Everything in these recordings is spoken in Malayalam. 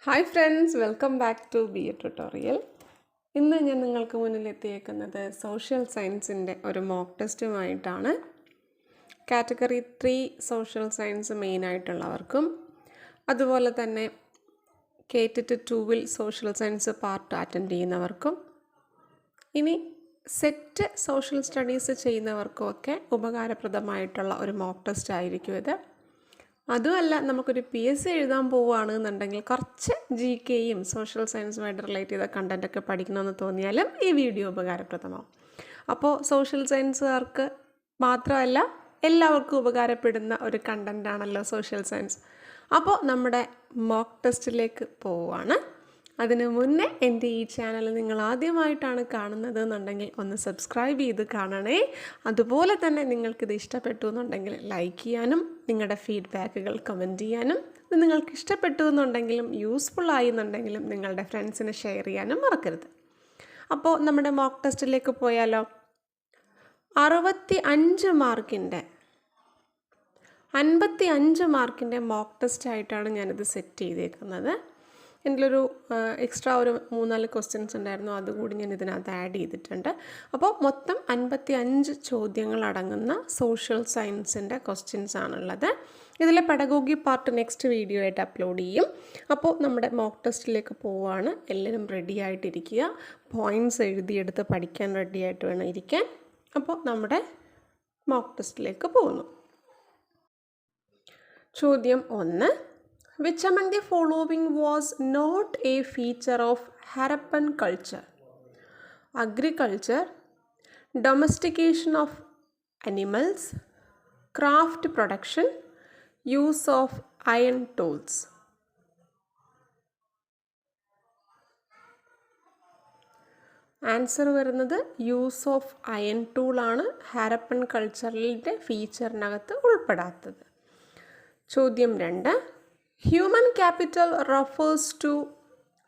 Hi friends, welcome back to BA tutorial. ഇന്ന് ഞാൻ നിങ്ങൾക്ക് മുന്നിലെത്തിയേക്കുന്നത് സോഷ്യൽ സയൻസിൻ്റെ ഒരു മോക്ക് ടെസ്റ്റുമായിട്ടാണ്. കാറ്റഗറി 3 സോഷ്യൽ സയൻസ് മെയിനായിട്ടുള്ളവർക്കും അതുപോലെ തന്നെ KTET 2 social science part attend ചെയ്യുന്നവർക്കും ഇനി സെറ്റ് സോഷ്യൽ സ്റ്റഡീസ് ചെയ്യുന്നവർക്കും ഒക്കെ ഉപകാരപ്രദമായിട്ടുള്ള ഒരു മോക്ക് ടെസ്റ്റ് ആയിരിക്കും ഇത്. അതുമല്ല, നമുക്കൊരു PSC എഴുതാൻ പോവുകയാണെന്നുണ്ടെങ്കിൽ കുറച്ച് GKയും സോഷ്യൽ സയൻസുമായിട്ട് റിലേറ്റ് ചെയ്ത കണ്ടൻറ്റൊക്കെ പഠിക്കണമെന്ന് തോന്നിയാലും ഈ വീഡിയോ ഉപകാരപ്രദമാവും. അപ്പോൾ സോഷ്യൽ സയൻസുകാർക്ക് മാത്രമല്ല എല്ലാവർക്കും ഉപകാരപ്പെടുന്ന ഒരു കണ്ടൻറ്റാണല്ലോ സോഷ്യൽ സയൻസ്. അപ്പോൾ നമ്മുടെ മോക്ക് ടെസ്റ്റിലേക്ക് പോവുകയാണ്. അതിനു മുന്നേ എൻ്റെ ഈ ചാനൽ നിങ്ങൾ ആദ്യമായിട്ടാണ് കാണുന്നത് എന്നുണ്ടെങ്കിൽ ഒന്ന് സബ്സ്ക്രൈബ് ചെയ്ത് കാണണേ. അതുപോലെ തന്നെ നിങ്ങൾക്കിത് ഇഷ്ടപ്പെട്ടു എന്നുണ്ടെങ്കിൽ ലൈക്ക് ചെയ്യാനും നിങ്ങളുടെ ഫീഡ്ബാക്കുകൾ കമൻറ്റ് ചെയ്യാനും, ഇത് നിങ്ങൾക്ക് ഇഷ്ടപ്പെട്ടു എന്നുണ്ടെങ്കിലും യൂസ്ഫുൾ ആയെന്നുണ്ടെങ്കിലും നിങ്ങളുടെ ഫ്രണ്ട്സിന് ഷെയർ ചെയ്യാനും മറക്കരുത്. അപ്പോൾ നമ്മുടെ മോക്ക് ടെസ്റ്റിലേക്ക് പോയാലോ. 55 മാർക്കിൻ്റെ മോക്ക് ടെസ്റ്റായിട്ടാണ് ഞാനിത് സെറ്റ് ചെയ്തേക്കുന്നത്. ഇതിലൊരു എക്സ്ട്രാ ഒരു 3-4 ക്വസ്റ്റ്യൻസ് ഉണ്ടായിരുന്നു, അതുകൂടി ഞാൻ ഇതിനകത്ത് ആഡ് ചെയ്തിട്ടുണ്ട്. അപ്പോൾ മൊത്തം 55 ചോദ്യങ്ങൾ അടങ്ങുന്ന സോഷ്യൽ സയൻസിൻ്റെ ക്വസ്റ്റ്യൻസ് ആണുള്ളത്. ഇതിലെ പെഡഗോഗി പാർട്ട് നെക്സ്റ്റ് വീഡിയോ ആയിട്ട് അപ്ലോഡ് ചെയ്യും. അപ്പോൾ നമ്മുടെ മോക്ക് ടെസ്റ്റിലേക്ക് പോവുകയാണ്. എല്ലാവരും റെഡി ആയിട്ടിരിക്കുക. പോയിൻറ്റ്സ് എഴുതിയെടുത്ത് പഠിക്കാൻ റെഡി ആയിട്ട് വേണം ഇരിക്കാൻ. അപ്പോൾ നമ്മുടെ മോക്ക് ടെസ്റ്റിലേക്ക് പോകുന്നു. ചോദ്യം 1. Which among the following was not a feature of Harappan culture? Agriculture, domestication of animals, craft production, use of iron tools. Answer വരുന്നത് യൂസ് ഓഫ് അയൺ ടൂളാണ് ഹാരപ്പൻ കൾച്ചറിൻ്റെ ഫീച്ചറിനകത്ത് ഉൾപ്പെടാത്തത്. ചോദ്യം 2. Human capital refers to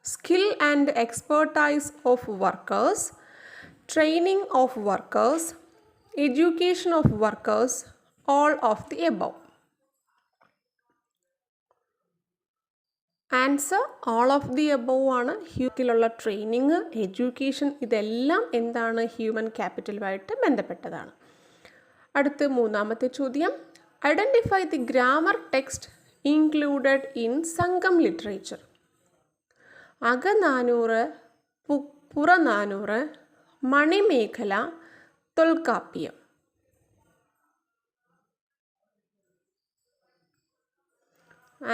skill and expertise of workers, training of workers, education of workers, all of the above. Answer all of the above ആണ്. ഹ്യൂമനിലുള്ള ട്രെയിനിങ്, എഡ്യൂക്കേഷൻ ഇതെല്ലാം എന്താണ് ഹ്യൂമൻ ക്യാപിറ്റലുമായിട്ട് ബന്ധപ്പെട്ടതാണ്. അടുത്ത 3-ാമത്തെ ചോദ്യം. Identify the grammar text included in Sangam literature. Akananuru, Purananuru, Manimekalai, Tolkappiyam.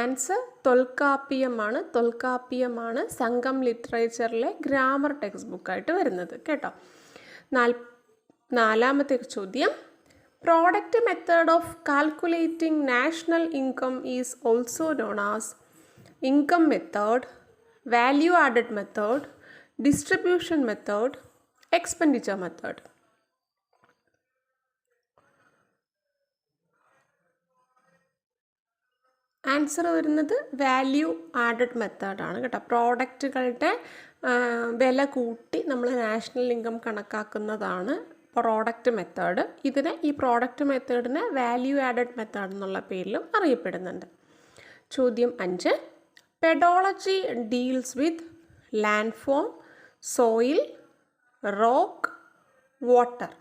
Answer തൊൽക്കാപ്പിയമാണ് സംഗം ലിറ്ററേച്ചറിലെ ഗ്രാമർ ടെക്സ്റ്റ് ബുക്കായിട്ട് വരുന്നത് കേട്ടോ. 4-ാമത്തെ ചോദ്യം. Product method of calculating national income is also known as income method, value added method, distribution method, expenditure method. Answer വരുന്നത് വാല്യൂ ആഡഡ് മെത്തേഡാണ് കേട്ടോ. പ്രോഡക്റ്റുകളുടെ വില കൂട്ടി നമ്മൾ നാഷണൽ ഇൻകം കണക്കാക്കുന്നതാണ് പ്രോഡക്റ്റ് മെത്തേഡ്. ഈ പ്രോഡക്റ്റ് മെത്തേഡിനെ വാല്യൂ ആഡഡ് മെത്തേഡ് എന്നുള്ള പേരിലും അറിയപ്പെടുന്നുണ്ട്. ചോദ്യം 5. Pedology deals with land form, soil, rock, water.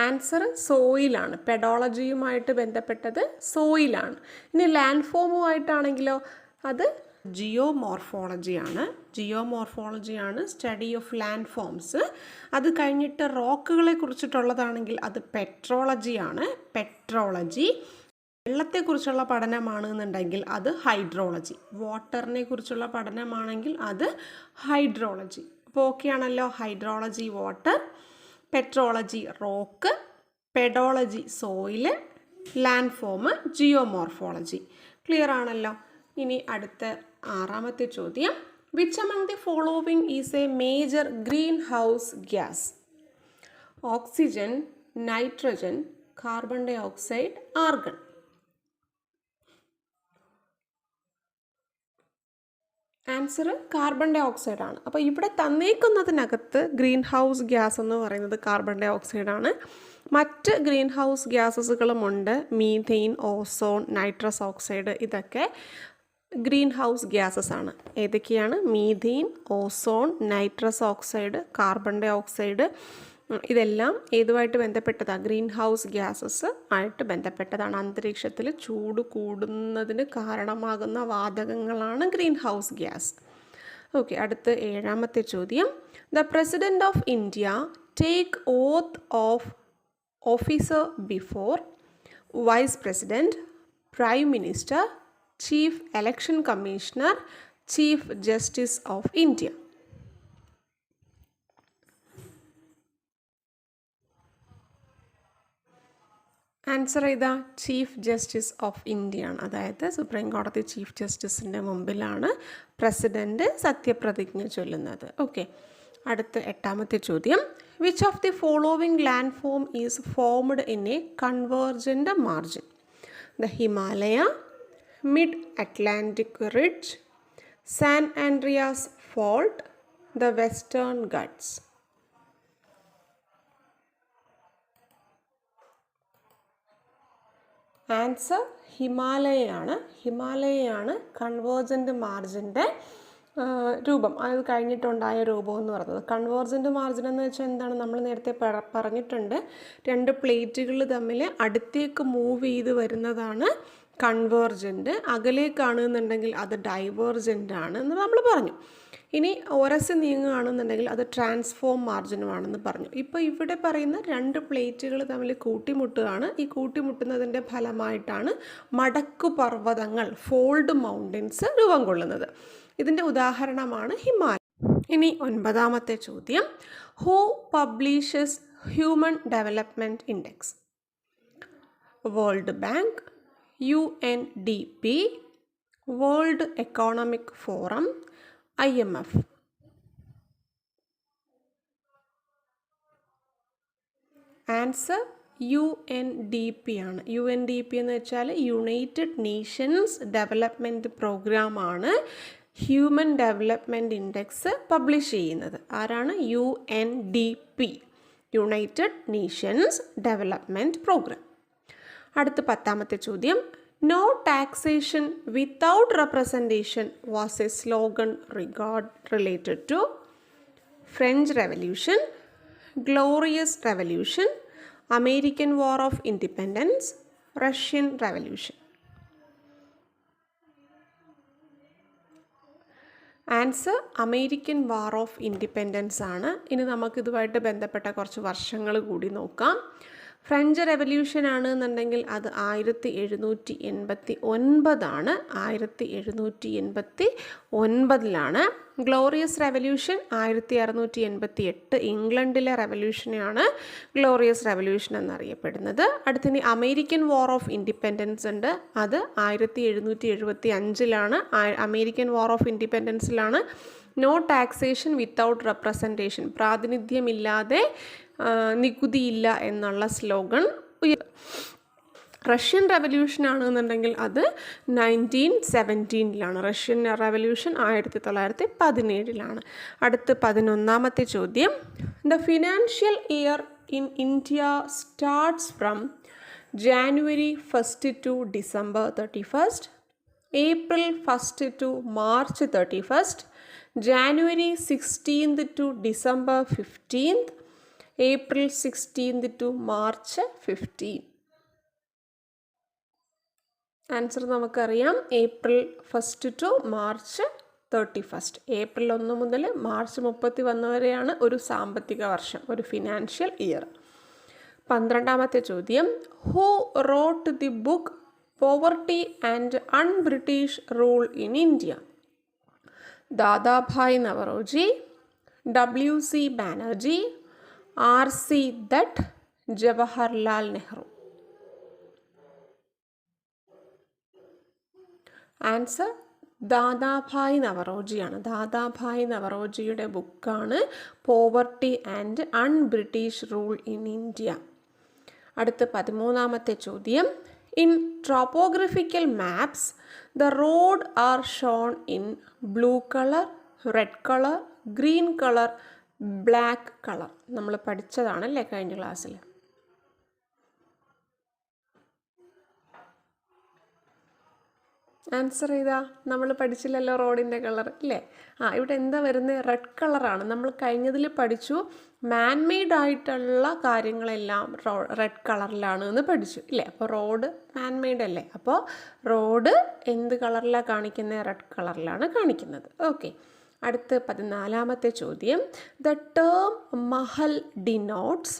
Answer സോയിലാണ്. പെഡോളജിയുമായിട്ട് ബന്ധപ്പെട്ടത് സോയിലാണ്. ഇനി ലാൻഡ് ഫോമുമായിട്ടാണെങ്കിലോ അത് ജിയോമോർഫോളജിയാണ്. Study of land forms. അത് കഴിഞ്ഞിട്ട് റോക്കുകളെ കുറിച്ചിട്ടുള്ളതാണെങ്കിൽ അത് പെട്രോളജിയാണ്. വെള്ളത്തെക്കുറിച്ചുള്ള പഠനമാണെന്നുണ്ടെങ്കിൽ അത് ഹൈഡ്രോളജി. വാട്ടറിനെ കുറിച്ചുള്ള പഠനമാണെങ്കിൽ അത് ഹൈഡ്രോളജി. അപ്പോൾ ഓക്കെയാണല്ലോ. Hydrology water, petrology rock, pedology soil, land form geomorphology. Clear ആണല്ലോ. ഇനി അടുത്ത 6-ാമത്തെ ചോദ്യം. Which among the following is a major green house gas? Oxygen, nitrogen, carbon dioxide, argon. Answer carbon dioxide ആണ്. അപ്പോൾ ഇവിടെ തന്നേക്കുന്നതിനകത്ത് ഗ്രീൻ ഹൗസ് ഗ്യാസ് എന്ന് പറയുന്നത് കാർബൺ ഡൈ ഓക്സൈഡ് ആണ്. മറ്റ് ഗ്രീൻ ഹൗസ് ഗ്യാസസുകളുമുണ്ട്. മീഥെയിൻ, ഓസോൺ, നൈട്രസ് ഓക്സൈഡ്, ഇതൊക്കെ ഗ്രീൻ ഹൗസ് ഗ്യാസസ് ആണ്. ഏതൊക്കെയാണ്? Methane, ozone, nitrous oxide, carbon dioxide, ഇതെല്ലാം ഏതുമായിട്ട് ബന്ധപ്പെട്ടതാണ്? ഗ്രീൻ ഹൗസ് ഗ്യാസസ് ആയിട്ട് ബന്ധപ്പെട്ടതാണ്. അന്തരീക്ഷത്തിൽ ചൂട് കൂടുന്നതിന് കാരണമാകുന്ന വാതകങ്ങളാണ് ഗ്രീൻ ഹൗസ് ഗ്യാസ്. ഓക്കെ, അടുത്ത 7ാമത്തെ ചോദ്യം. The president of India take oath of officer before vice president, prime minister, chief election commissioner, chief justice of India. Answer ചെയ്താ ചീഫ് ജസ്റ്റിസ് ഓഫ് ഇന്ത്യ ആണ്. അതായത് സുപ്രീം കോടതി ചീഫ് ജസ്റ്റിസിൻ്റെ മുമ്പിലാണ് പ്രസിഡന്റ് സത്യപ്രതിജ്ഞ ചൊല്ലുന്നത്. ഓക്കെ, അടുത്ത 8ാമത്തെ ചോദ്യം. Which of the following land form is formed in a convergent margin? The Himalaya, mid Atlantic ridge, San Andreas fault, the western Ghats. Answer ഹിമാലയയാണ്. ഹിമാലയയാണ് കൺവേർജൻ്റ് മാർജിൻ്റെ രൂപം. അത് കഴിഞ്ഞിട്ടുണ്ടായ രൂപം എന്ന് പറയുന്നത്. കൺവേർജൻ്റ് മാർജിൻ എന്ന് വെച്ചാൽ എന്താണ്? നമ്മൾ നേരത്തെ പറഞ്ഞിട്ടുണ്ട്, 2 പ്ലേറ്റുകൾ തമ്മിൽ അടുത്തേക്ക് മൂവ് ചെയ്ത് വരുന്നതാണ് കൺവേർജൻ്റ്. അകലേക്കാണെന്നുണ്ടെങ്കിൽ അത് ഡൈവേർജൻ്റ് ആണ് എന്ന് നമ്മൾ പറഞ്ഞു. ഇനി ഒരസ് നീങ്ങുകയാണെന്നുണ്ടെങ്കിൽ അത് ട്രാൻസ്ഫോം മാർജിനുമാണെന്ന് പറഞ്ഞു. ഇപ്പോൾ ഇവിടെ പറയുന്ന 2 പ്ലേറ്റുകൾ തമ്മിൽ കൂട്ടിമുട്ടുകയാണ്. ഈ കൂട്ടിമുട്ടുന്നതിൻ്റെ ഫലമായിട്ടാണ് മടക്കു പർവ്വതങ്ങൾ, ഫോൾഡ് മൗണ്ടൻസ് രൂപം കൊള്ളുന്നത്. ഇതിൻ്റെ ഉദാഹരണമാണ് ഹിമാലയ. ഇനി 9ാമത്തെ ചോദ്യം. Who publishes human development index? World bank, UNDP, world economic forum, IMF. Answer UNDP ആണ്. UNDP എന്ന് വെച്ചാൽ യുണൈറ്റഡ് നേഷൻസ് ഡെവലപ്മെൻറ്റ് പ്രോഗ്രാമാണ് ഹ്യൂമൻ ഡെവലപ്മെൻറ്റ് ഇൻഡെക്സ് പബ്ലിഷ് ചെയ്യുന്നത്. ആരാണ്? UNDP, united nations development program. അടുത്ത 10ാമത്തെ ചോദ്യം. No taxation without representation was a slogan related to French revolution, glorious revolution, American war of independence, Russian revolution. Answer American war of independence ആണ്. ഇനി നമുക്കിതുമായിട്ട് ബന്ധപ്പെട്ട കുറച്ച് വർഷങ്ങൾ കൂടി നോക്കാം. ഫ്രഞ്ച് റെവല്യൂഷൻ ആണെന്നുണ്ടെങ്കിൽ അത് 1789 ആണ്. 1789 ഗ്ലോറിയസ് റെവല്യൂഷൻ 1688. ഇംഗ്ലണ്ടിലെ റെവല്യൂഷനെയാണ് ഗ്ലോറിയസ് റെവല്യൂഷൻ എന്നറിയപ്പെടുന്നത്. അടുത്തിനി അമേരിക്കൻ വാർ ഓഫ് ഇൻഡിപെൻഡൻസ് ഉണ്ട്. അത് 1775. അമേരിക്കൻ വാർ ഓഫ് ഇൻഡിപെൻഡൻസിലാണ് നോ ടാക്സേഷൻ വിത്തൗട്ട് റെപ്രസെൻറ്റേഷൻ, പ്രാതിനിധ്യമില്ലാതെ നികുതിയില്ല എന്നുള്ള സ്ലോഗൻ. റഷ്യൻ റെവല്യൂഷൻ ആണെന്നുണ്ടെങ്കിൽ അത് 1917. Russian revolution 1917. അടുത്ത് 11ാമത്തെ ചോദ്യം. The financial year in India starts from January 1st to December 31st, April 1st to March 31st, January 16th to December 15th, April 16th to March 15. Answer നമുക്കറിയാം. April 1st to March 31st. April 1 മുതൽ മാർച്ച് 31 വരെയാണ് ഒരു സാമ്പത്തിക വർഷം, ഒരു ഫിനാൻഷ്യൽ ഇയർ. 12ാമത്തെ ചോദ്യം. Who wrote the book poverty and un-British rule in India? Dadabhai Naoroji, WC Banerjee, RC Dutt, Jawaharlal Nehru. Answer Dadabhai നവറോജിയാണ്. ദാദാഭായ് നവറോജിയുടെ ബുക്കാണ് poverty and un-British rule in India. അടുത്ത 13ാമത്തെ ചോദ്യം. In topographical maps the road are shown in blue colour, red colour, green colour, black colour. നമ്മൾ പഠിച്ചതാണല്ലേ കഴിഞ്ഞ ക്ലാസ്സിൽ. ആൻസർ ചെയ്താ നമ്മൾ പഠിച്ചില്ലല്ലോ റോഡിൻ്റെ കളർ ഇല്ലേ? ഇവിടെ എന്താ വരുന്നത്? റെഡ് കളറാണ്. നമ്മൾ കഴിഞ്ഞതിൽ പഠിച്ചു മാൻമെയ്ഡ് ആയിട്ടുള്ള കാര്യങ്ങളെല്ലാം റെഡ് കളറിലാണ് എന്ന് പഠിച്ചു ഇല്ലേ? അപ്പോൾ റോഡ് മാൻമെയ്ഡ് അല്ലേ? അപ്പോൾ റോഡ് എന്ത് കളറിലാണ് കാണിക്കുന്നത്? റെഡ് കളറിലാണ് കാണിക്കുന്നത്. ഓക്കെ, അടുത്ത 14ാമത്തെ ചോദ്യം. The term Mahal denotes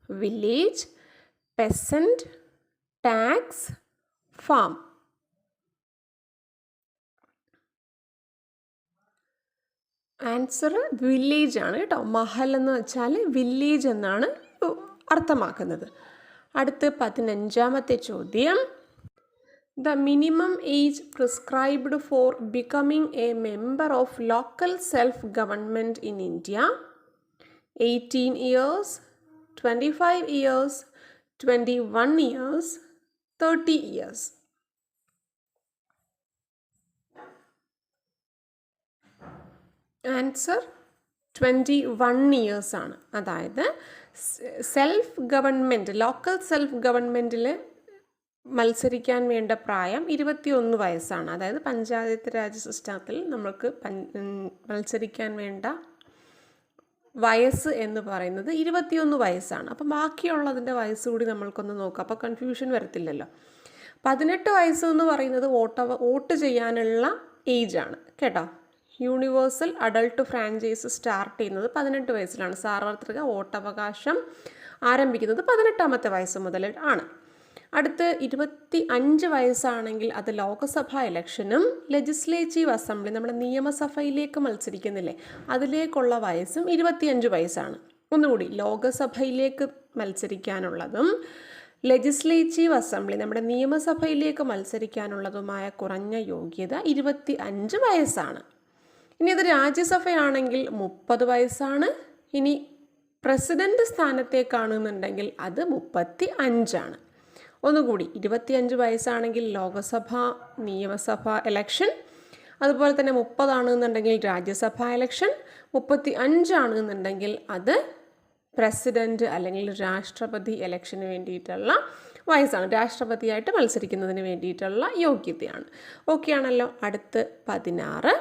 village, peasant, tax, farm. Answer village ആണ് കേട്ടോ. മഹൽ എന്ന് വെച്ചാൽ വില്ലേജ് എന്നാണ് അർത്ഥമാക്കുന്നത്. അടുത്ത് 15ാമത്തെ ചോദ്യം. The minimum age prescribed for becoming A member of local self government in India: 18 years, 25 years, 21 years, 30 years. Answer 21 years ആണ്. അതായത് സെൽഫ് ഗവൺമെൻറ്, ലോക്കൽ സെൽഫ് ഗവൺമെൻറ്റിൽ മത്സരിക്കാൻ വേണ്ട പ്രായം 21 വയസ്സാണ്. അതായത് പഞ്ചായത്ത് രാജ് സിസ്റ്റത്തിൽ നമ്മൾക്ക് മത്സരിക്കാൻ വേണ്ട വയസ്സ് എന്ന് പറയുന്നത് 21 വയസ്സാണ്. അപ്പം ബാക്കിയുള്ളതിൻ്റെ വയസ്സ് കൂടി നമ്മൾക്കൊന്ന് നോക്കാം, അപ്പോൾ കൺഫ്യൂഷൻ വരത്തില്ലല്ലോ. 18 വയസ്സ് എന്ന് പറയുന്നത് വോട്ട് ചെയ്യാനുള്ള ഏജാണ് കേട്ടോ. യൂണിവേഴ്സൽ അഡൾട്ട് ഫ്രാഞ്ചൈസ് സ്റ്റാർട്ട് ചെയ്യുന്നത് 18 വയസ്സിലാണ്. സാർവത്രിക വോട്ടവകാശം ആരംഭിക്കുന്നത് 18ാമത്തെ വയസ്സ് മുതൽ ആണ്. അടുത്ത് 25 വയസ്സാണെങ്കിൽ അത് ലോക്സഭാ ഇലക്ഷനും ലെജിസ്ലേറ്റീവ് അസംബ്ലി, നമ്മുടെ നിയമസഭയിലേക്ക് മത്സരിക്കുന്നില്ലേ, അതിലേക്കുള്ള വയസ്സും 25 വയസ്സാണ്. ഒന്നുകൂടി, ലോക്സഭയിലേക്ക് മത്സരിക്കാനുള്ളതും ലെജിസ്ലേറ്റീവ് അസംബ്ലി, നമ്മുടെ നിയമസഭയിലേക്ക് മത്സരിക്കാനുള്ളതുമായ കുറഞ്ഞ യോഗ്യത 25 വയസ്സാണ്. ഇനി അത് രാജ്യസഭയാണെങ്കിൽ 30 വയസ്സാണ്. ഇനി പ്രസിഡന്റ് സ്ഥാനത്തേക്കാണെന്നുണ്ടെങ്കിൽ അത് 35 ആണ്. ഒന്നുകൂടി, 25 വയസ്സാണെങ്കിൽ ലോകസഭ നിയമസഭ ഇലക്ഷൻ, അതുപോലെ തന്നെ 30 ആണെന്നുണ്ടെങ്കിൽ രാജ്യസഭ ഇലക്ഷൻ, 35 ആണെന്നുണ്ടെങ്കിൽ അത് പ്രസിഡന്റ് അല്ലെങ്കിൽ രാഷ്ട്രപതി ഇലക്ഷന് വേണ്ടിയിട്ടുള്ള വയസ്സാണ്. രാഷ്ട്രപതിയായിട്ട് മത്സരിക്കുന്നതിന് വേണ്ടിയിട്ടുള്ള യോഗ്യതയാണ്. ഓക്കെ ആണല്ലോ. അടുത്ത് 16.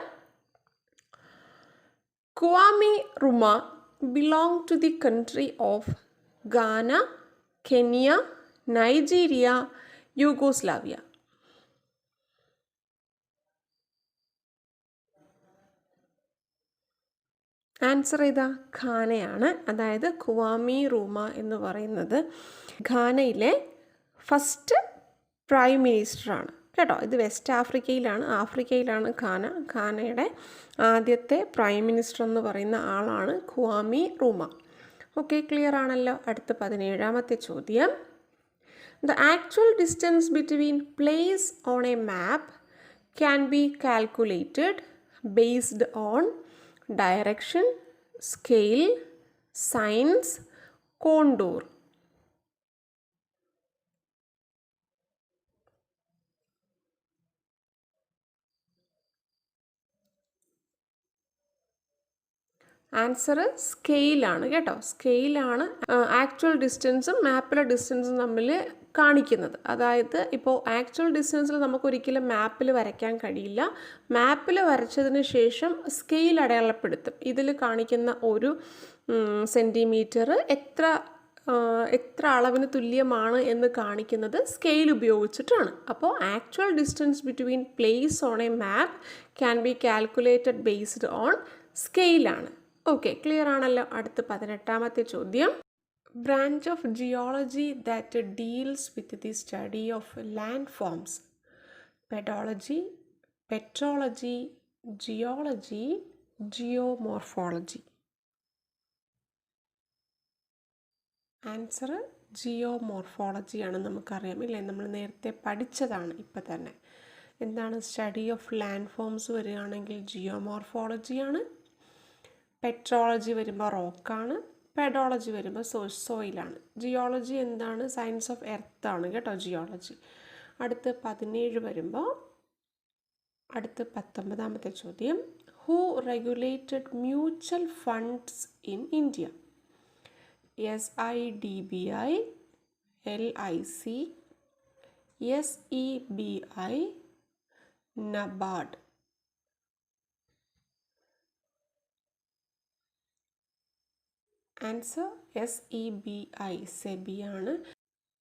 Kwame Nkrumah belonged to the country of Ghana, Kenya, Nigeria, Yugoslavia. Answer ചെയ്താ ഘാനയാണ്. അതായത് ക്വാമി റൂമ എന്ന് പറയുന്നത് ഘാനയിലെ ഫസ്റ്റ് പ്രൈം മിനിസ്റ്ററാണ് കേട്ടോ. ഇത് വെസ്റ്റ് ആഫ്രിക്കയിലാണ് ഘാനയുടെ ആദ്യത്തെ പ്രൈം മിനിസ്റ്റർ എന്ന് പറയുന്ന ആളാണ് ക്വാമി റൂമ. ഓക്കെ, ക്ലിയർ ആണല്ലോ. അടുത്ത 17ാമത്തെ ചോദ്യം. The actual distance between place on a map can be calculated based on direction, scale, signs, contour. Answer സ്കെയിലാണ് കേട്ടോ. സ്കെയിലാണ് ആക്ച്വൽ ഡിസ്റ്റൻസും മാപ്പിലെ ഡിസ്റ്റൻസും തമ്മിൽ കാണിക്കുന്നത്. അതായത് ഇപ്പോൾ ആക്ച്വൽ ഡിസ്റ്റൻസിൽ നമുക്കൊരിക്കലും മാപ്പിൽ വരയ്ക്കാൻ കഴിയില്ല. മാപ്പിൽ വരച്ചതിന് ശേഷം സ്കെയിൽ അടയാളപ്പെടുത്തും. ഇതിൽ കാണിക്കുന്ന ഒരു സെൻറ്റിമീറ്റർ എത്ര അളവിന് തുല്യമാണ് എന്ന് കാണിക്കുന്നത് സ്കെയിൽ ഉപയോഗിച്ചിട്ടാണ്. അപ്പോൾ actual distance between place on a map can be calculated based on സ്കെയിലാണ്. ഓക്കെ, ക്ലിയർ ആണല്ലോ. അടുത്ത് 18ാമത്തെ ചോദ്യം. Branch of geology that deals with the study of land forms: pedology, petrology, geology, geomorphology. Answer ജിയോമോർഫോളജിയാണ്. നമുക്കറിയാം ഇല്ലേ, നമ്മൾ നേരത്തെ പഠിച്ചതാണ്. ഇപ്പം തന്നെ എന്താണ് സ്റ്റഡി ഓഫ് ലാൻഡ് ഫോംസ് വരികയാണെങ്കിൽ ജിയോമോർഫോളജിയാണ്. പെട്രോളജി വരുമ്പോൾ റോക്കാണ്. പെഡോളജി വരുമ്പോൾ സോയിലാണ്. ജിയോളജി എന്താണ്? സയൻസ് ഓഫ് എർത്താണ് കേട്ടോ ജിയോളജി. അടുത്ത് 17 വരുമ്പോൾ അടുത്ത് 19ാമത്തെ ചോദ്യം. Who regulated mutual funds in India? SIDBI, LIC, SEBI, NABARD. Answer SEBI, SEBI ആണ്.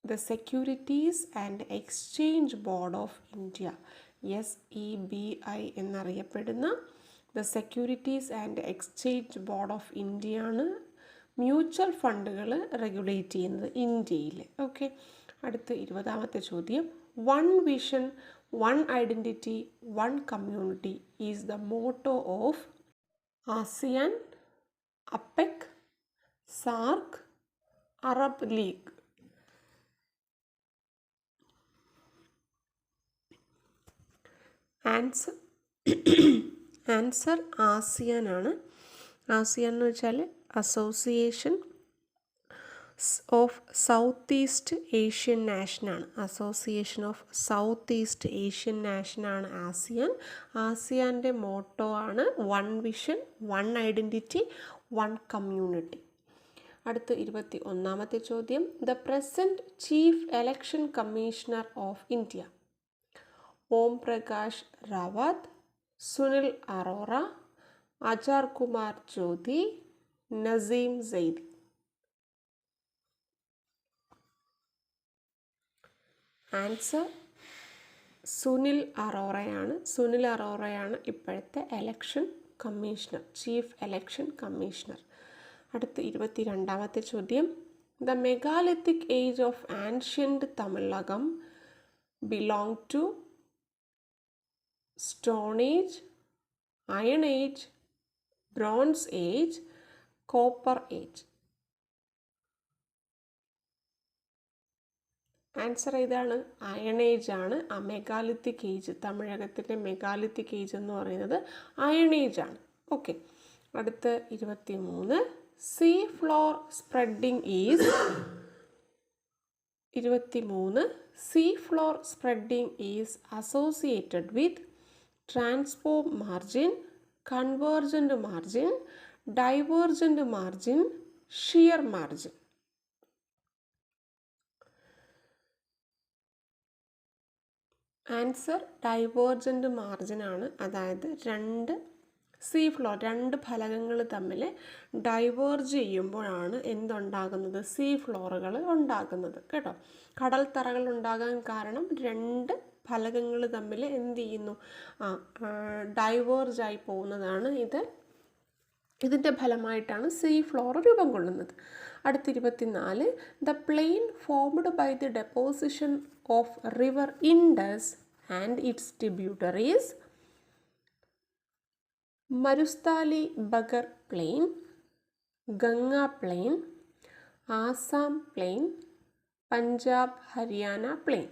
The Securities and Exchange Board of India, SEBI എന്നറിയപ്പെടുന്ന The Securities and Exchange Board of India ആണ് മ്യൂച്വൽ ഫണ്ടുകൾ റെഗുലേറ്റ് ചെയ്യുന്നത് ഇന്ത്യയിൽ. ഓക്കെ, അടുത്ത 20ാമത്തെ ചോദ്യം. One vision, one identity, one community is the motto of ASEAN, APEC, SAARC, Arab League. Answer ASEAN ആണ്. ആസിയാൻ എന്ന് വെച്ചാൽ association of south east Asian നാഷനാണ്. Association of south east Asian നാഷനാണ് ആസിയാൻ. ആസിയാൻ്റെ മോട്ടോ ആണ് one vision, one identity, one community. അടുത്ത 21ാമത്തെ ചോദ്യം. The present chief election commissioner of India. Om Prakash Rawat, Sunil Arora, Achal Kumar Jyoti, Naseem Zaidi. Answer Sunil അറോറയാണ്. സുനിൽ അറോറയാണ് ഇപ്പോഴത്തെ election commissioner, chief election commissioner. അടുത്ത 22ാമത്തെ ചോദ്യം. The megalithic age of ancient Tamilakam belong to stone age, iron age, bronze age, copper age. Answer ഇതാണ്, അയൺ ഏജ് ആണ്. ആ മെഗാലിത്തിക് ഏജ്, തമിഴകത്തിൻ്റെ മെഗാലിത്തിക് ഏജ് എന്ന് പറയുന്നത് അയൺ ഏജ് ആണ്. ഓക്കെ, അടുത്ത 23. Sea floor spreading is. 23. Sea floor spreading is associated with transform margin, convergent margin, divergent margin, shear margin. Answer divergent margin ആണ്. അതായത് രണ്ട് ഫലകങ്ങൾ തമ്മിൽ ഡൈവേർജ് ചെയ്യുമ്പോഴാണ് എന്തുണ്ടാകുന്നത്, സീ ഫ്ലോറുകൾ ഉണ്ടാകുന്നത് കേട്ടോ. കടൽ തറകൾ ഉണ്ടാകാൻ കാരണം രണ്ട് ഫലകങ്ങൾ തമ്മിൽ എന്ത് ചെയ്യുന്നു, ഡൈവേർജായി പോകുന്നതാണ്. ഇതിൻ്റെ ഫലമായിട്ടാണ് സീ ഫ്ലോർ രൂപം കൊള്ളുന്നത്. അടുത്ത 24. The plain formed by the deposition of river Indus and its tributaries. Marusthali Bagar plain, Ganga plain, Assam plain, Punjab Haryana plain.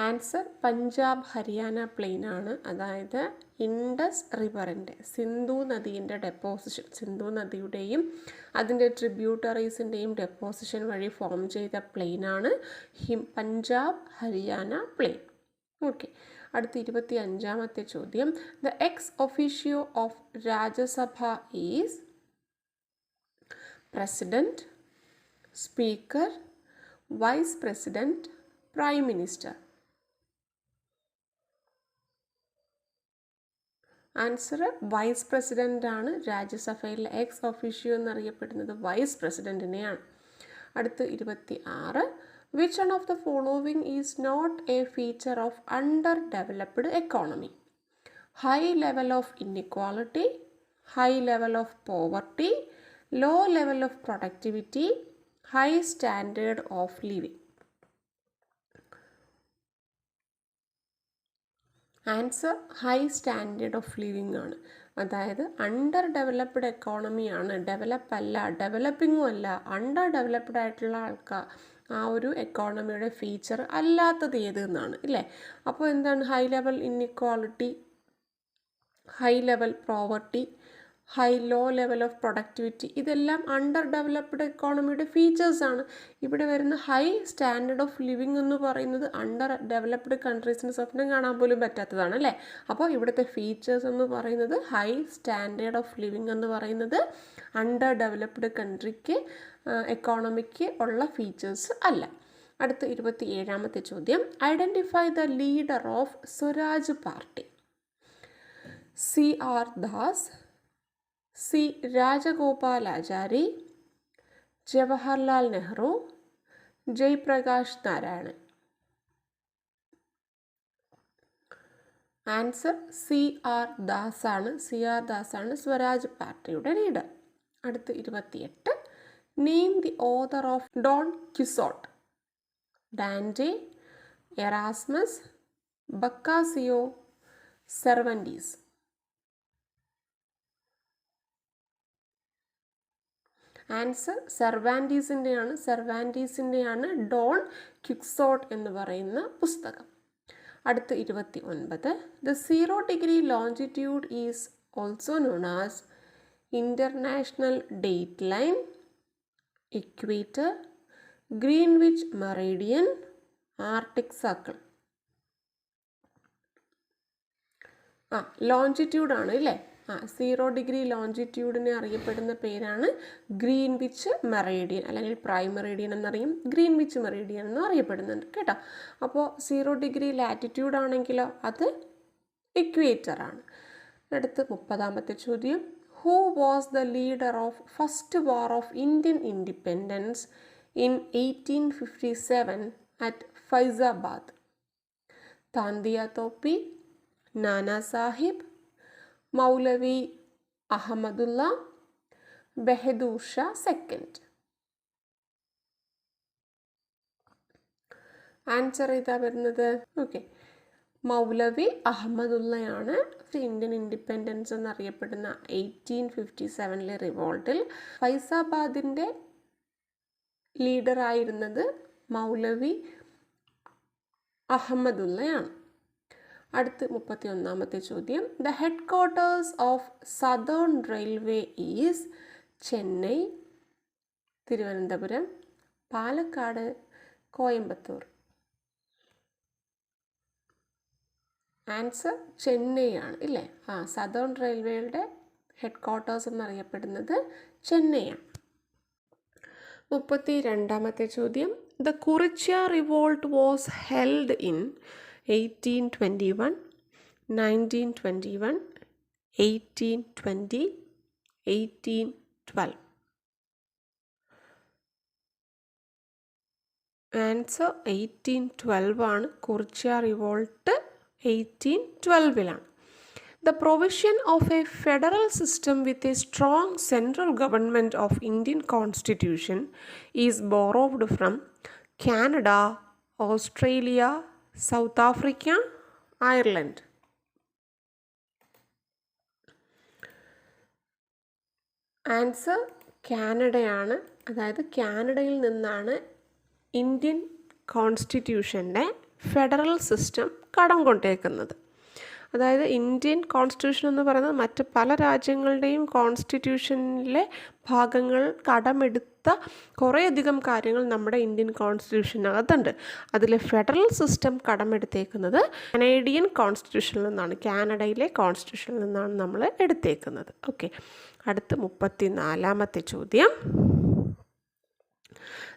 Answer Punjab Haryana plain ആണ്. അതായത് ഇൻഡസ് റിവറിൻ്റെ, സിന്ധു നദീൻ്റെ ഡെപ്പോസിഷൻ, സിന്ധു നദിയുടെയും അതിൻ്റെ ട്രിബ്യൂട്ടറീസിൻ്റെയും ഡെപ്പോസിഷൻ വഴി ഫോം ചെയ്ത പ്ലെയിനാണ് പഞ്ചാബ് ഹരിയാന പ്ലെയിൻ. ഓക്കെ, അടുത്ത 25ാമത്തെ ചോദ്യം. The ex officio of Rajya Sabha is president, speaker, vice president, prime minister. Answer vice president ആണ്. രാജ്യസഭയിലെ എക്സ് ഒഫീഷ്യോ എന്നറിയപ്പെടുന്നത് വൈസ് പ്രസിഡൻറ്റിനെയാണ്. അടുത്ത് 26. Which one of the following is not a feature of underdeveloped economy? High level of inequality, high level of poverty, low level of productivity, high standard of living. Answer high standard of living ആണ്. അതായത് അണ്ടർ ഡെവലപ്ഡ് എക്കോണമിയാണ്, ഡെവലപ്പ് അല്ല, ഡെവലപ്പിങ്ങും അല്ല, അണ്ടർ ഡെവലപ്ഡ് ആയിട്ടുള്ള ആൾക്കാർ ആ ഒരു എക്കോണമിയുടെ ഫീച്ചർ അല്ലാത്തത് ഏത് എന്നാണ് ഇല്ലേ. അപ്പോൾ എന്താണ് high level inequality, high level poverty, low level of productivity, ഇതെല്ലാം അണ്ടർ ഡെവലപ്ഡ് എക്കോണമിയുടെ ഫീച്ചേഴ്സാണ്. ഇവിടെ വരുന്ന ഹൈ സ്റ്റാൻഡേർഡ് ഓഫ് ലിവിങ് എന്ന് പറയുന്നത് അണ്ടർ ഡെവലപ്ഡ് കൺട്രീസിന് സ്വപ്നം കാണാൻ പോലും പറ്റാത്തതാണ് അല്ലേ. അപ്പോൾ ഇവിടുത്തെ ഫീച്ചേഴ്സ് എന്ന് പറയുന്നത് ഹൈ സ്റ്റാൻഡേർഡ് ഓഫ് ലിവിങ് എന്ന് പറയുന്നത് അണ്ടർ ഡെവലപ്ഡ് കൺട്രിക്ക് എക്കോണമിക്ക് ഉള്ള ഫീച്ചേഴ്സ് അല്ല. അടുത്ത 27ാമത്തെ ചോദ്യം, identify the leader of Swaraj party. CR Das, C Rajagopalachari, Jawaharlal Nehru, Jayaprakash Narayanan. Answer CR ദാസാണ്. CR ദാസാണ് സ്വരാജ് പാർട്ടിയുടെ ലീഡർ. അടുത്ത 28, name the author of Don Quixote. Dante, Erasmus, Boccaccio, Cervantes. Answer സെർവാൻറ്റീസിൻ്റെയാണ് ഡോൺ ക്വിക്സോട്ട് എന്ന് പറയുന്ന പുസ്തകം. അടുത്ത 29, the 0 degree longitude is also known as international date line, equator, Greenwich Meridian, arctic circle. ലോഞ്ചിറ്റ്യൂഡാണ് അല്ലേ. 0 ഡിഗ്രി ലോഞ്ചിറ്റ്യൂഡിനെ അറിയപ്പെടുന്ന പേരാണ് ഗ്രീൻവിച്ച് മെറിഡിയൻ, അല്ലെങ്കിൽ പ്രൈം മെറിഡിയൻ എന്നറിയും, ഗ്രീൻവിച്ച് മെറിഡിയൻ എന്നും അറിയപ്പെടുന്നുണ്ട് കേട്ടോ. അപ്പോൾ 0 ഡിഗ്രി ലാറ്റിറ്റ്യൂഡ് ആണെങ്കിലോ അത് ഇക്വേറ്റർ ആണ്. അടുത്ത് 30ാമത്തെ ചോദ്യം, who was the leader of first war of Indian independence in 1857 at Faizabad. Tantia Tope, Nana Sahib, Maulvi Ahmadullah, Bahadur Shah second. Answer ഇതാ വരുന്നത്. ഓക്കെ, മൗലവി അഹമ്മദുള്ളയാണ് ഇന്ത്യൻ ഇൻഡിപെൻഡൻസ് എന്നറിയപ്പെടുന്ന 1857 റിവോൾട്ടിൽ ഫൈസാബാദിൻ്റെ ലീഡറായിരുന്നത് മൗലവി അഹമ്മദുള്ളയാണ്. അടുത്ത് 31ാമത്തെ ചോദ്യം, the head quarters of southern railway is Chennai, Thiruvananthapuram, Palakkad, Coimbatore. Answer Chennai ആണ് ഇല്ലേ. സദേൺ റെയിൽവേയുടെ ഹെഡ് ക്വാർട്ടേഴ്സ് എന്നറിയപ്പെടുന്നത് ചെന്നൈയാണ്. 32ാമത്തെ ചോദ്യം, the Kurichya revolt was held in 1821, 1921, 1820, 1812. Answer 1812 ആണ്. Kurichya revolt 1812 The provision of a federal system with a strong central government of Indian Constitution is borrowed from Canada, Australia, South Africa, Ireland. Answer കാനഡയാണ്. അതായത് കാനഡയിൽ നിന്നാണ് ഇന്ത്യൻ കോൺസ്റ്റിറ്റ്യൂഷൻ്റെ ഫെഡറൽ സിസ്റ്റം കടം കൊണ്ടേക്കുന്നത്. അതായത് ഇന്ത്യൻ കോൺസ്റ്റിറ്റ്യൂഷൻ എന്ന് പറയുന്നത് മറ്റ് പല രാജ്യങ്ങളുടെയും കോൺസ്റ്റിറ്റ്യൂഷനിലെ ഭാഗങ്ങൾ കടമെടുത്ത കുറേയധികം കാര്യങ്ങൾ നമ്മുടെ ഇന്ത്യൻ കോൺസ്റ്റിറ്റ്യൂഷനകത്തുണ്ട്. അതിൽ ഫെഡറൽ സിസ്റ്റം കടമെടുത്തേക്കുന്നത് കനേഡിയൻ കോൺസ്റ്റിറ്റ്യൂഷനിൽ നിന്നാണ്, കാനഡയിലെ കോൺസ്റ്റിറ്റ്യൂഷനിൽ നിന്നാണ് നമ്മൾ എടുത്തേക്കുന്നത്. ഓക്കെ, അടുത്ത് 34ാമത്തെ ചോദ്യം,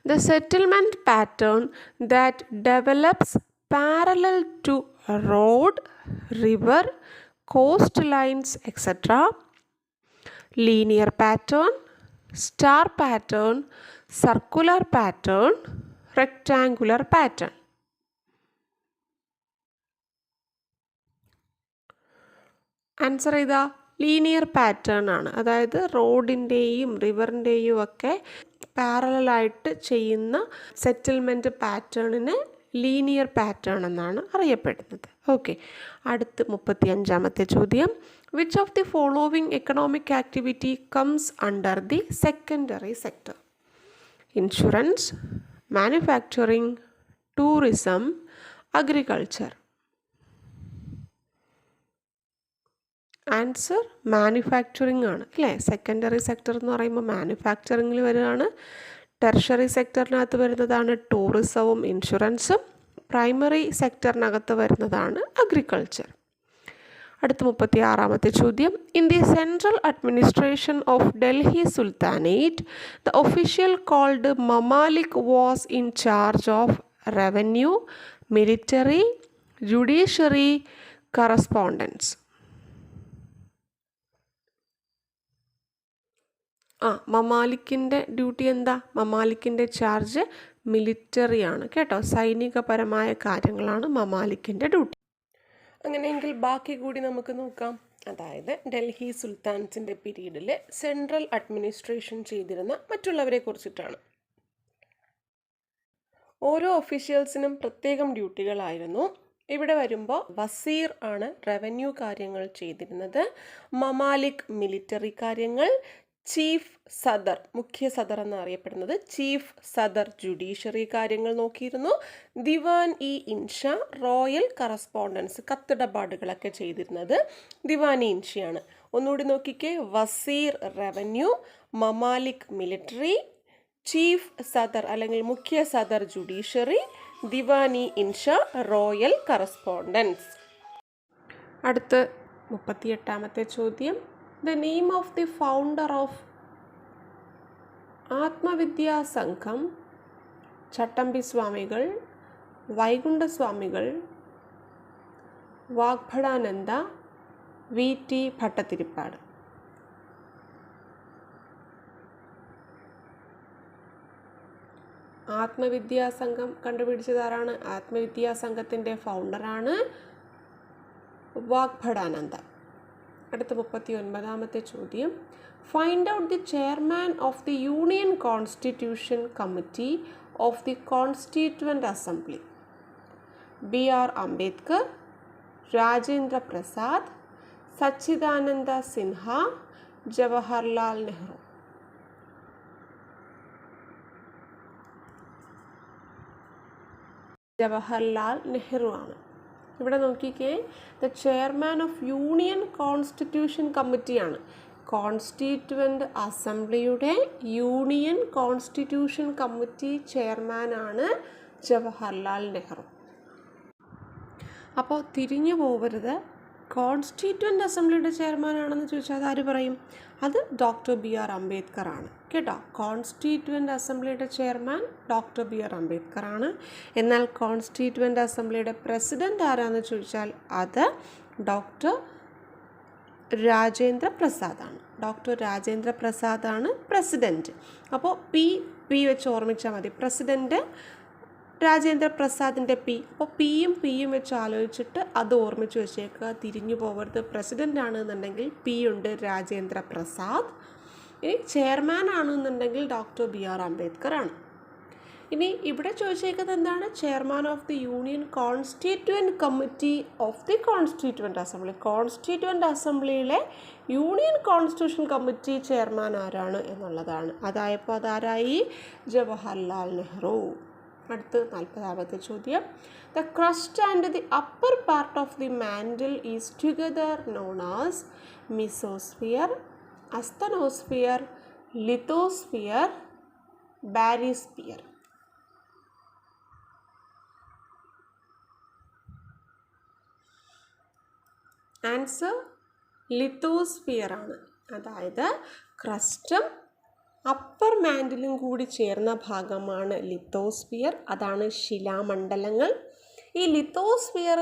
The settlement pattern that develops parallel to road, river, coastlines, etc. Linear pattern, star pattern, circular pattern, rectangular pattern. Answer ഇതാ ലീനിയർ പാറ്റേൺ ആണ്. അതായത് റോഡിൻ്റെയും റിവറിൻ്റെയും ഒക്കെ പാരലായിട്ട് ചെയ്യുന്ന സെറ്റിൽമെൻറ്റ് പാറ്റേണിന് ലീനിയർ പാറ്റേൺ എന്നാണ് അറിയപ്പെടുന്നത്. ഓക്കെ, അടുത്ത് 35ാമത്തെ ചോദ്യം, which of the following economic activity comes under the secondary sector? Insurance, manufacturing, tourism, agriculture. Answer manufacturing ആണ് അല്ലേ. സെക്കൻഡറി സെക്ടർ എന്ന് പറയുമ്പോൾ മാനുഫാക്ചറിങ്ങിൽ വരികയാണ്. ടെർഷറി സെക്ടറിനകത്ത് വരുന്നതാണ് ടൂറിസവും ഇൻഷുറൻസും. പ്രൈമറി സെക്ടറിനകത്ത് വരുന്നതാണ് അഗ്രികൾച്ചർ. അടുത്ത 36ാമത്തെ ചോദ്യം, in the central administration of Delhi sultanate the official called mamalik was in charge of revenue, military, judiciary, correspondence. മമാലിക്കിൻ്റെ ഡ്യൂട്ടി എന്താ? മമാലിക്കിൻ്റെ ചാർജ് മിലിറ്ററി ആണ് കേട്ടോ. സൈനികപരമായ കാര്യങ്ങളാണ് മമാലിക്കിൻ്റെ ഡ്യൂട്ടി. അങ്ങനെയെങ്കിൽ ബാക്കി കൂടി നമുക്ക് നോക്കാം. അതായത് ഡൽഹി സുൽത്താൻസിൻ്റെ പീരീഡിൽ സെൻട്രൽ അഡ്മിനിസ്ട്രേഷൻ ചെയ്തിരുന്ന മറ്റുള്ളവരെ കുറിച്ചിട്ടാണ്. ഓരോ ഒഫീഷ്യൽസിനും പ്രത്യേകം ഡ്യൂട്ടികളായിരുന്നു. ഇവിടെ വരുമ്പോൾ വസീർ ആണ് റവന്യൂ കാര്യങ്ങൾ ചെയ്തിരുന്നത്, മമാലിക് മിലിറ്ററി കാര്യങ്ങൾ, ചീഫ് സദർ, മുഖ്യ സദർ എന്നറിയപ്പെടുന്നത് ചീഫ് സദർ ജുഡീഷ്യറി കാര്യങ്ങൾ നോക്കിയിരുന്നു, ദിവാൻ ഇ ഇൻഷ റോയൽ കറസ്പോണ്ടൻസ് കത്തിടപാടുകളൊക്കെ ചെയ്തിരുന്നത് ദിവാൻ ഇ ഇൻഷയാണ്. ഒന്നുകൂടി നോക്കിക്കേ, വസീർ റവന്യൂ, മമാലിക് മിലിറ്ററി, ചീഫ് സദർ അല്ലെങ്കിൽ മുഖ്യ സദർ ജുഡീഷ്യറി, ദിവാൻ ഇ ഇൻഷ റോയൽ കറസ്പോണ്ടൻസ്. അടുത്ത് 38ാമത്തെ ചോദ്യം, The name of the founder of ആത്മവിദ്യാ സംഘം ചട്ടമ്പി സ്വാമികൾ, വൈകുണ്ഠ സ്വാമികൾ, വാഗ്ഭടാനന്ദ, VT ഭട്ടതിരിപ്പാട്. ആത്മവിദ്യാ സംഘം കണ്ടുപിടിച്ചതാരാണ്? ആത്മവിദ്യാ സംഘത്തിൻ്റെ ഫൗണ്ടറാണ് വാഗ്ഭടാനന്ദ. അടുത്ത 39ാമത്തെ ചോദ്യം, find out the chairman of the union constitution committee of the constituent assembly. BR Ambedkar, Rajendra Prasad, Sachchidananda Sinha, Jawaharlal Nehru. Jawaharlal Nehru ആണ്. ഇവിടെ നോക്കിക്കേ, the chairman of union constitution കമ്മിറ്റിയാണ്. കോൺസ്റ്റിറ്റ്യുവൻ്റ് അസംബ്ലിയുടെ യൂണിയൻ കോൺസ്റ്റിറ്റ്യൂഷൻ കമ്മിറ്റി ചെയർമാനാണ് ജവഹർലാൽ നെഹ്റു. അപ്പോൾ തിരിഞ്ഞു പോകരുത്, കോൺസ്റ്റിറ്റ്യുവൻ്റ് അസംബ്ലിയുടെ ചെയർമാനാണെന്ന് ചോദിച്ചാൽ അത് ആര് പറയും? അത് ഡോക്ടർ BR അംബേദ്കർ ആണ് കേട്ടോ. കോൺസ്റ്റിറ്റ്യുവൻ്റ് അസംബ്ലിയുടെ ചെയർമാൻ ഡോക്ടർ BR അംബേദ്കർ ആണ്. എന്നാൽ കോൺസ്റ്റിറ്റ്യുവൻ്റ് അസംബ്ലിയുടെ പ്രസിഡന്റ് ആരാന്ന് ചോദിച്ചാൽ അത് ഡോക്ടർ രാജേന്ദ്ര പ്രസാദാണ്. ഡോക്ടർ രാജേന്ദ്ര പ്രസാദാണ് പ്രസിഡൻറ്റ്. അപ്പോൾ പി വെച്ച് ഓർമ്മിച്ചാൽ മതി. പ്രസിഡൻറ്റ് രാജേന്ദ്ര പ്രസാദിൻ്റെ അപ്പോൾ പിയും വെച്ച് ആലോചിച്ചിട്ട് അത് ഓർമ്മിച്ച് വെച്ചേക്കുക, തിരിഞ്ഞു പോകരുത്. പ്രസിഡൻ്റ് ആണെന്നുണ്ടെങ്കിൽ P ഉണ്ട്, രാജേന്ദ്ര പ്രസാദ്. ഇനി ചെയർമാൻ ആണെന്നുണ്ടെങ്കിൽ ഡോക്ടർ BR അംബേദ്കർ ആണ്. ഇനി ഇവിടെ ചോദിച്ചേക്കുന്നത് എന്താണ്? Chairman of the union constituent committee of the constituent assembly. Constituent അസംബ്ലിയിലെ യൂണിയൻ കോൺസ്റ്റിറ്റ്യൂഷൻ കമ്മിറ്റി ചെയർമാൻ ആരാണ് എന്നുള്ളതാണ്. അതായപ്പോൾ അതാരായി? ജവഹർലാൽ നെഹ്റു. അടുത്ത് 40ാമത്തെ ചോദ്യം, the crust and the upper part of the mantle is together known as mesosphere, asthenosphere, lithosphere, barysphere. Answer lithosphere ആണ്. അതായത് ക്രസ്റ്റും അപ്പർ മാൻഡിലും കൂടി ചേർന്ന ഭാഗമാണ് ലിത്തോസ്ഫിയർ. അതാണ് ശിലാമണ്ഡലങ്ങൾ. ഈ ലിത്തോസ്ഫിയർ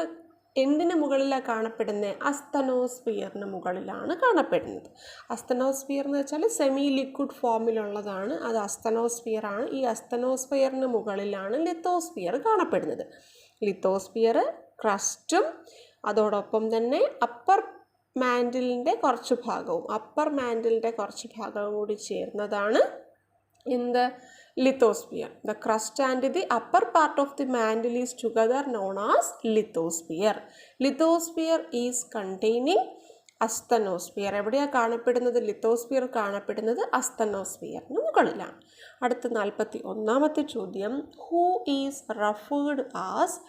എന്തിന് മുകളിലാണ് കാണപ്പെടുന്നത്? അസ്തനോസ്ഫിയറിന് മുകളിലാണ് കാണപ്പെടുന്നത്. അസ്തനോസ്ഫിയർ എന്ന് വെച്ചാൽ സെമി ലിക്വിഡ് ഫോമിലുള്ളതാണ്, അത് അസ്തനോസ്ഫിയർ ആണ്. ഈ അസ്തനോസ്ഫിയറിന് മുകളിലാണ് ലിത്തോസ്ഫിയർ കാണപ്പെടുന്നത്. ലിത്തോസ്ഫിയർ ക്രസ്റ്റും അതോടൊപ്പം തന്നെ അപ്പർ മാൻഡിലിൻ്റെ കുറച്ച് ഭാഗവും കൂടി ചേർന്നതാണ് എന്ത്? Lithosphere. The crust and the upper part of the mantle is together known as lithosphere. Lithosphere is containing asthenosphere. എവിടെയാണ് കാണപ്പെടുന്നത്? ലിത്തോസ്ഫിയർ കാണപ്പെടുന്നത് അസ്തനോസ്ഫിയറിന് മുകളിലാണ്. അടുത്ത 41ാമത്തെ ചോദ്യം, who is referred as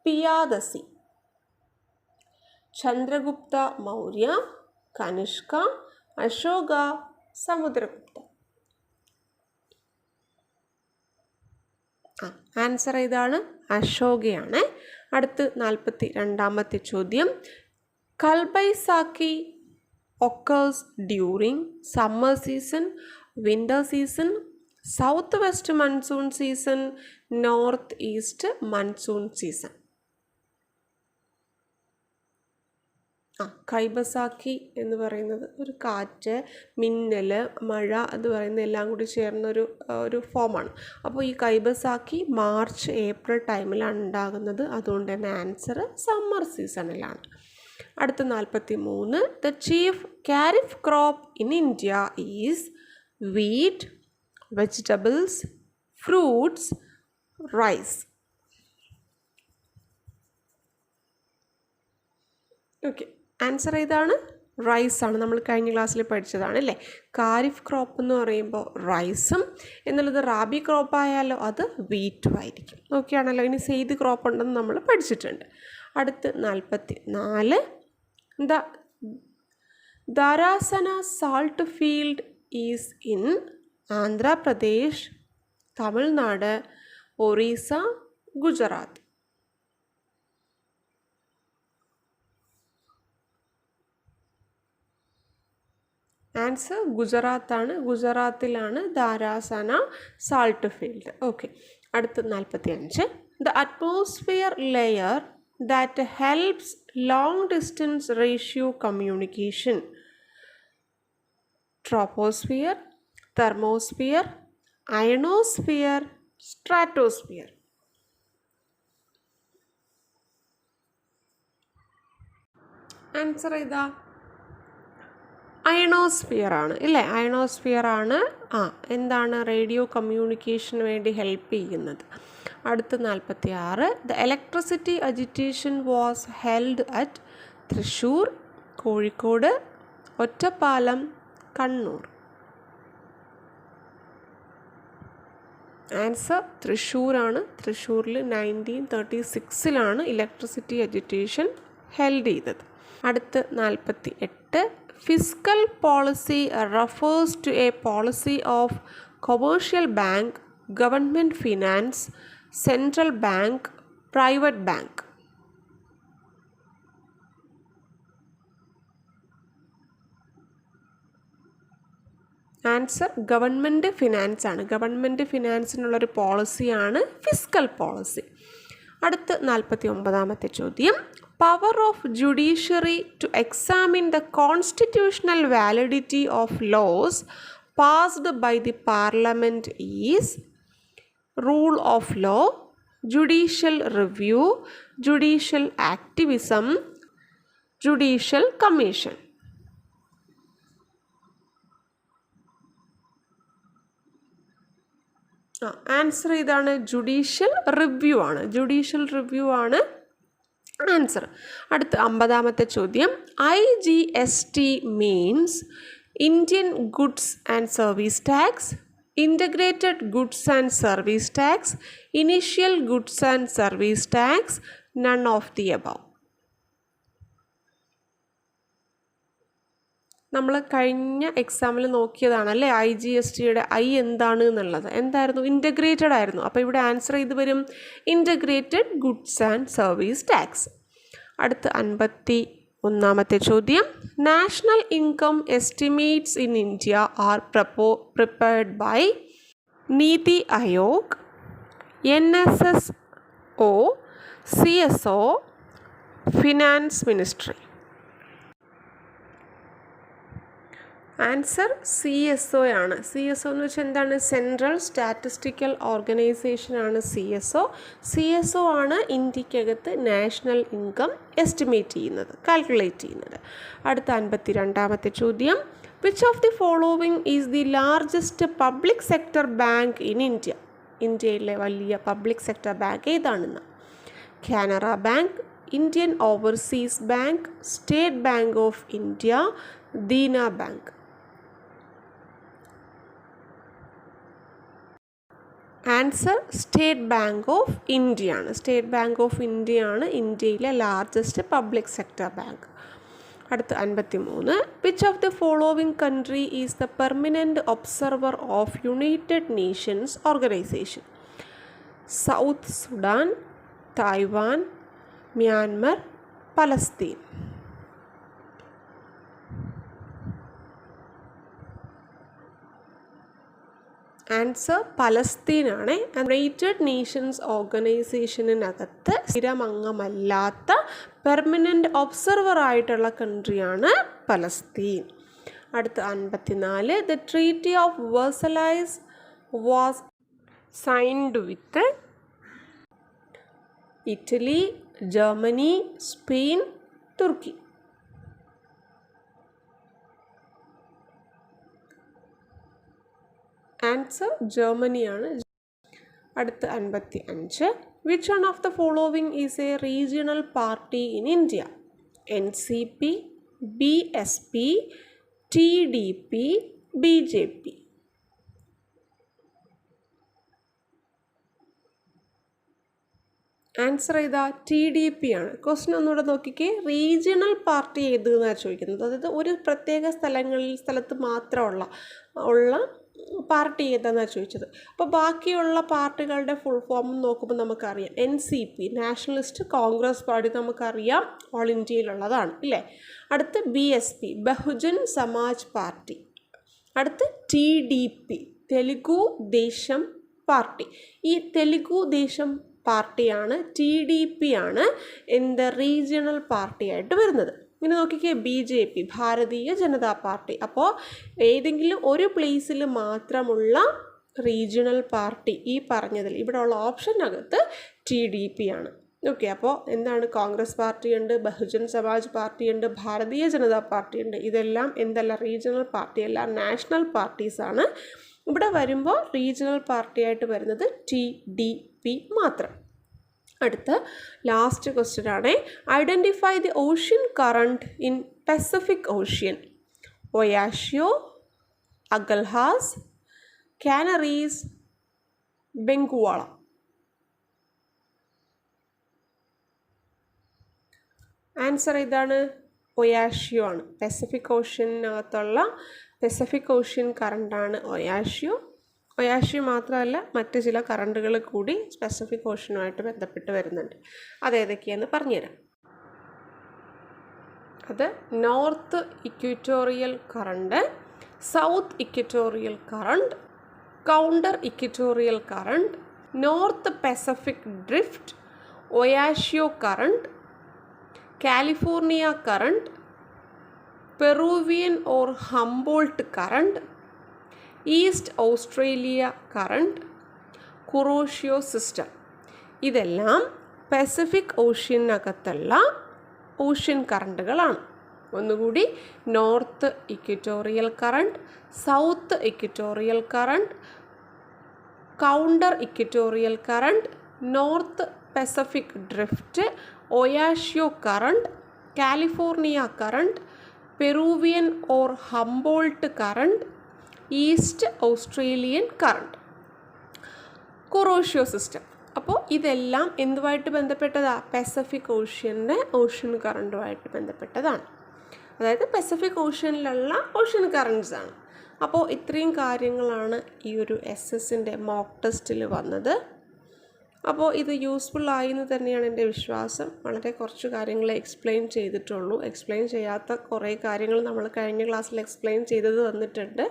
Piyadasi? Chandragupta Maurya, Kanishka, Ashoka, Samudragupta. Answer ഇതാണ്, അശോകയാണ്. അടുത്ത് 42ാമത്തെ ചോദ്യം, Kalbaisakhi occurs during summer season, winter season, south west monsoon season, north east monsoon season. Kalbaisakhi എന്ന് പറയുന്നത് ഒരു കാറ്റ്, മിന്നൽ, മഴ എന്ന് പറയുന്ന എല്ലാം കൂടി ചേർന്നൊരു ഫോമാണ്. അപ്പോൾ ഈ കൈബസാക്കി മാർച്ച് ഏപ്രിൽ ടൈമിലാണ് ഉണ്ടാകുന്നത്. അതുകൊണ്ട് തന്നെ ആൻസർ സമ്മർ സീസണിലാണ്. അടുത്ത 43. The chief kharif crop in India is wheat, vegetables, fruits, rice. Okay, answer ഏതാണ്? റൈസ് ആണ്. നമ്മൾ കഴിഞ്ഞ ക്ലാസ്സിൽ പഠിച്ചതാണ് അല്ലേ. ഖാരിഫ് ക്രോപ്പ് എന്ന് പറയുമ്പോൾ റൈസും, എന്നുള്ളത് റാബി ക്രോപ്പ് ആയാലോ അത് വീറ്റും ആയിരിക്കും. ഓക്കെ ആണല്ലോ. ഇനി സെയ്ദ് ക്രോപ്പ് ഉണ്ടെന്ന് നമ്മൾ പഠിച്ചിട്ടുണ്ട്. അടുത്ത് 44. Dharasana salt field is in Andhra Pradesh, Tamil Nadu, Orissa, Gujarat. Answer ഗുജറാത്താണ്. ഗുജറാത്തിലാണ് ധാരാസന സാൾട്ട് ഫീൽഡ്. ഓക്കെ, അടുത്ത് 45. The atmosphere layer that helps long distance radio communication. Troposphere, thermosphere, ionosphere, stratosphere. Answer ഏതാ? അയണോസ്ഫിയർ ആണ് ഇല്ലേ. അയണോസ്ഫിയർ ആണ് എന്താണ് റേഡിയോ കമ്മ്യൂണിക്കേഷന് വേണ്ടി ഹെൽപ്പ് ചെയ്യുന്നത്. അടുത്ത 46. The electricity agitation was held at Thrissur, Kozhikode, Ottapalam, Kannur. Answer തൃശ്ശൂരാണ്. തൃശ്ശൂരിൽ 1936 ഇലക്ട്രിസിറ്റി അജിറ്റേഷൻ ഹെൽഡ് ചെയ്തത്. അടുത്ത് 48. Fiscal policy refers to a policy of commercial bank, government finance, central bank, private bank. Answer government finance ആണ്. ഗവൺമെൻറ് ഫിനാൻസിനുള്ളൊരു പോളിസിയാണ് ഫിസ്ക്കൽ പോളിസി. അടുത്ത് 49ാമത്തെ ചോദ്യം. Power of judiciary to examine the constitutional validity of laws passed by the parliament is rule of law, judicial review, judicial activism, judicial commission. Answer ഇതാണ്. ജുഡീഷ്യൽ റിവ്യൂ ആണ്. ജുഡീഷ്യൽ റിവ്യൂ ആണ് ആൻസർ. അടുത്ത 50ാമത്തെ ചോദ്യം. IGST means Indian goods and service tax, integrated goods and service tax, initial goods and service tax, none of the above. നമ്മൾ കഴിഞ്ഞ എക്സാമിൽ നോക്കിയതാണല്ലേ IGSTയുടെ ഐ എന്താണ് എന്നുള്ളത്. എന്തായിരുന്നു? ഇൻ്റഗ്രേറ്റഡ് ആയിരുന്നു. അപ്പോൾ ഇവിടെ ആൻസർ ചെയ്ത് വരും integrated goods and service tax. അടുത്ത 51ാമത്തെ ചോദ്യം. National income estimates in India are prepared by NITI Aayog, NSSO, CSO, finance ministry. Answer CSO ആണ്. CSO എന്ന് വെച്ചാൽ എന്താണ്? സെൻട്രൽ സ്റ്റാറ്റിസ്റ്റിക്കൽ ഓർഗനൈസേഷനാണ് CSO. CSO ആണ് ഇന്ത്യക്കകത്ത് നാഷണൽ ഇൻകം എസ്റ്റിമേറ്റ് ചെയ്യുന്നത്, കാൽക്കുലേറ്റ് ചെയ്യുന്നത്. അടുത്ത 52ാമത്തെ ചോദ്യം. Which of the following is the largest public sector bank in India? ഇന്ത്യയിലെ വലിയ പബ്ലിക് സെക്ടർ ബാങ്ക് ഏതാണെന്ന്? Canara bank, Indian overseas bank, state bank of India, Dena bank. Answer state bank of India ആണ്. സ്റ്റേറ്റ് ബാങ്ക് ഓഫ് ഇന്ത്യ ആണ് ഇന്ത്യയിലെ ലാർജസ്റ്റ് പബ്ലിക് സെക്ടർ ബാങ്ക്. അടുത്ത 53. Which of the following country is the permanent observer of united nations organization? South Sudan, Taiwan, Myanmar, Palestine. Answer പലസ്തീനാണ്. യുണൈറ്റഡ് നേഷൻസ് ഓർഗനൈസേഷനകത്ത് സ്ഥിരമംഗമല്ലാത്ത പെർമനൻ്റ് ഒബ്സർവർ ആയിട്ടുള്ള കൺട്രിയാണ് പലസ്തീൻ. അടുത്ത 54, the treaty of Versailles was signed with Italy, Germany, Spain, Turkey. Answer ജർമ്മനിയാണ്. അടുത്ത 55, which one of the following is A regional party in India? NCP, BSP, TDP, BJP. Answer ഏതാ? TDP ആണ്. ക്വസ്റ്റ്യൻ ഒന്നുകൂടെ നോക്കിക്കേ. റീജിയണൽ പാർട്ടി ഏതെന്നാണ് ചോദിക്കുന്നത്. അതായത് ഒരു പ്രത്യേക സ്ഥലത്ത് മാത്രമുള്ള പാർട്ടി ഏതാണെന്നാണ് ചോദിച്ചത്. അപ്പോൾ ബാക്കിയുള്ള പാർട്ടികളുടെ ഫുൾ ഫോം നോക്കുമ്പോൾ നമുക്കറിയാം. NCP, നാഷണലിസ്റ്റ് കോൺഗ്രസ് പാർട്ടി, നമുക്കറിയാം ഓൾ ഇന്ത്യയിലുള്ളതാണ് ഇല്ലേ. അടുത്ത് BSP, ബഹുജൻ സമാജ് പാർട്ടി. അടുത്ത് TDP, തെലുഗു ദേശം പാർട്ടി. ഈ തെലുഗു ദേശം പാർട്ടിയാണ്, TDP ആണ് എന്ത് റീജിയണൽ പാർട്ടിയായിട്ട് വരുന്നത്. ഇങ്ങനെ നോക്കിക്കേ, BJP, ഭാരതീയ ജനതാ പാർട്ടി. അപ്പോൾ ഏതെങ്കിലും ഒരു പ്ലേസിൽ മാത്രമുള്ള റീജിയണൽ പാർട്ടി ഈ പറഞ്ഞതിൽ ഇവിടെയുള്ള ഓപ്ഷനകത്ത് TDP ആണ്. ഓക്കെ, അപ്പോൾ എന്താണ്? കോൺഗ്രസ് പാർട്ടിയുണ്ട്, ബഹുജൻ സമാജ് പാർട്ടിയുണ്ട്, ഭാരതീയ ജനതാ പാർട്ടിയുണ്ട്. ഇതെല്ലാം എന്തല്ല? റീജിയണൽ പാർട്ടിയല്ല, നാഷണൽ പാർട്ടീസാണ്. ഇവിടെ വരുമ്പോൾ റീജിയണൽ പാർട്ടിയായിട്ട് വരുന്നത് TDP മാത്രം. അടുത്ത ലാസ്റ്റ് ക്വസ്റ്റ്യൻ ആണ്, identify the ocean current in Pacific ocean? Oyashio, Agulhas, Canaries, Benguela. Answer ഇതാണ്, ഒയാഷ്യോ ആണ്. പസഫിക് ഓഷ്യനകത്തുള്ള പസഫിക് ഓഷ്യൻ കറണ്ടാണ് ഒയാഷ്യോ. ഒയാഷ്യോ മാത്രമല്ല, മറ്റ് ചില കറണ്ടുകൾ കൂടി പസഫിക് ഓഷ്യനുമായിട്ട് ബന്ധപ്പെട്ട് വരുന്നുണ്ട്. അതേതൊക്കെയാണെന്ന് പറഞ്ഞുതരാം. അത് north equatorial current, south equatorial current, counter equatorial current, north Pacific drift, Oyashio current, California current, Peruvian or Humboldt current, east Australia current, Kuroshio system. ഇതെല്ലാം പസഫിക് ഓഷ്യനകത്തുള്ള ഓഷ്യൻ കറണ്ടുകളാണ്. ഒന്നുകൂടി, north equatorial current, south equatorial current, counter equatorial current, north Pacific drift, Oyashio current, California current, Peruvian or Humboldt current, east Australian current, Kuroshio system. അപ്പോൾ ഇതെല്ലാം എന്തുമായിട്ട് ബന്ധപ്പെട്ടതാണ്? പസഫിക് ഓഷ്യൻ്റെ ഓഷ്യൻ കറണ്ടുമായിട്ട് ബന്ധപ്പെട്ടതാണ്. അതായത് പസഫിക് ഓഷ്യനിലുള്ള ഓഷ്യൻ കറണ്ട്സ് ആണ്. അപ്പോൾ ഇത്രയും കാര്യങ്ങളാണ് ഈ ഒരു SS-ൻ്റെ മോക്ക് ടെസ്റ്റിൽ വന്നത്. അപ്പോൾ ഇത് യൂസ്ഫുൾ ആയെന്ന് തന്നെയാണ് എൻ്റെ വിശ്വാസം. വളരെ കുറച്ച് കാര്യങ്ങൾ എക്സ്പ്ലെയിൻ ചെയ്തിട്ടുള്ളൂ. എക്സ്പ്ലെയിൻ ചെയ്യാത്ത കുറേ കാര്യങ്ങൾ നമ്മൾ കഴിഞ്ഞ ക്ലാസ്സിൽ എക്സ്പ്ലെയിൻ ചെയ്തത് വന്നിട്ടുണ്ട്.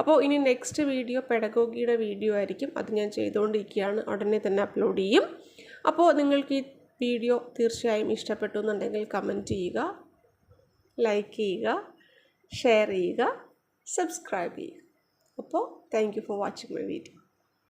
അപ്പോൾ ഇനി നെക്സ്റ്റ് വീഡിയോ പെഡഗോഗിയുടെ വീഡിയോ ആയിരിക്കും. അത് ഞാൻ ചെയ്തുകൊണ്ടിരിക്കുകയാണ്, ഉടനെ തന്നെ അപ്ലോഡ് ചെയ്യും. അപ്പോൾ നിങ്ങൾക്ക് ഈ വീഡിയോ തീർച്ചയായും ഇഷ്ടപ്പെട്ടു എന്നുണ്ടെങ്കിൽ കമൻറ്റ് ചെയ്യുക, ലൈക്ക് ചെയ്യുക, ഷെയർ ചെയ്യുക, സബ്സ്ക്രൈബ് ചെയ്യുക. അപ്പോൾ thank you for watching my video.